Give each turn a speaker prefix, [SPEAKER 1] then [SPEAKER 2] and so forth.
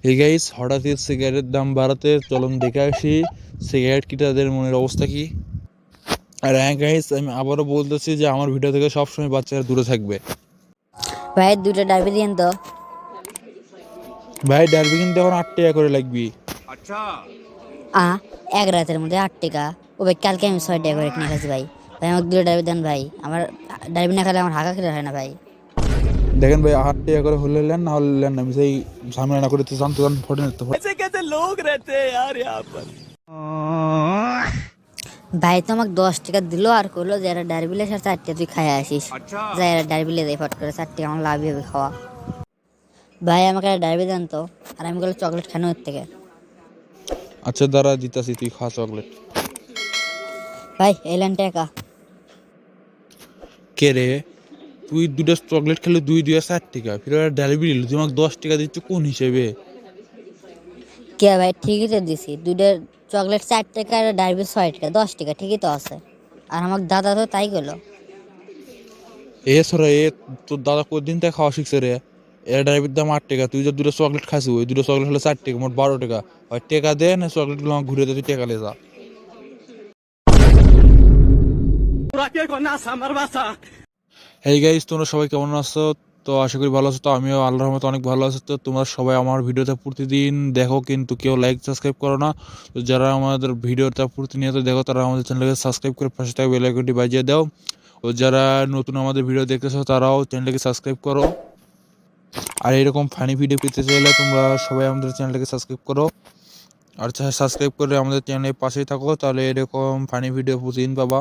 [SPEAKER 1] এই গাইস হঠাৎই সিগারেটের দাম বাড়াতে চলুন দেখে আসি সিগারেট কিটাদের মনের অবস্থা কি। আর হ্যাঁ গাইস, আমি আবারও বলতেছি যে আমার ভিডিও থেকে সবসময় বাচ্চারা দূরে থাকবে।
[SPEAKER 2] ভাই দুটো ডাবি দিন তো।
[SPEAKER 1] ভাই ডারবি কিন্তু এখন 8 টাকা করে লাগবি।
[SPEAKER 2] এক রাতের মধ্যে 8 টাকা? ও ভাই কালকে আমি 6 টাকা করে কিনে খাচ্ছি ভাই। ভাই আমাকে দুটো ডাবি দেন ভাই, আমার ডাবি না খেলে আমার হাঁকা খেলে হয় না ভাই।
[SPEAKER 1] দেখেন ভাই 8 টাকা করে হলে নেন, না হলে নেন না। আমি সেই ঝামেলা না করে তো জানতে ফটো নিতে।
[SPEAKER 2] ভাই তো আমাকে 10 টাকা দিল আর করলো যে এরা ডারবিলের সাথে 4 টাকা তুই খাই আসিস। যাই এরা ডারবিলে দেয় ফট করে 4 টাকা, আমার লাভই হবে খাওয়া। ভাই আমাকে একটা ডারবি দেন তো, আর আমি বলে চকলেট খানো এর থেকে।
[SPEAKER 1] আচ্ছা দাঁড়া দিতাছি, তুই খা চকলেট।
[SPEAKER 2] ভাই এলেন টাকা।
[SPEAKER 1] কে রে, তুই দুটো চকলেট খেলে 4 টাকা, ফির ডারবি নিল, তুই আমাকে 10 টাকা দিচ্ছ কোন হিসেবে?
[SPEAKER 2] কে ভাই ঠিকই তো দিছি, দুটো চকলেট 4 টাকা আর ডারবি 6 টাকা, 10 টাকা ঠিকই তো আছে। আর আমার দাদা তো তাই গেলো।
[SPEAKER 1] এ সরা এ, তোর দাদা কদিন থেকে খাওয়া শিখছে রে? এর ডাইভির দাম 8 টাকা, তুই যে দুটো চকলেট খাসি, ওই দুটো চকলেট হলো 4 টাকা, মোট 12 টাকা। ওই টাকা দে না, চকলেট গুলো আমার ঘুরে দে, তুই টাকা লে যা। এই গাইস, তোমরা সবাই কেমন আছো? তো আশা করি ভালো আছো। তো আমিও আল্লাহর রহমতে অনেক ভালো আছি। তো তোমরা সবাই আমার ভিডিওটা প্রতিদিন দেখো, কিন্তু কেউ লাইক সাবস্ক্রাইব করো না। তো যারা আমাদের ভিডিওটা প্রতিনিয়ত দেখো তারা আমাদের চ্যানেলকে সাবস্ক্রাইব করে পাশে থাকা বেল আইকনটি বাজিয়ে দাও। ও যারা নতুন আমাদের ভিডিও দেখতেছো তারাও চ্যানেলটাকে সাবস্ক্রাইব করো। আর এরকম ফানি ভিডিও পেতে চাইলে তোমরা সবাই আমাদের চ্যানেলটাকে সাবস্ক্রাইব করো। আর সাবস্ক্রাইব করে আমাদের চ্যানেলের পাশেই থাকো, তাহলে এরকম ফানি ভিডিও প্রতিদিন পাবা।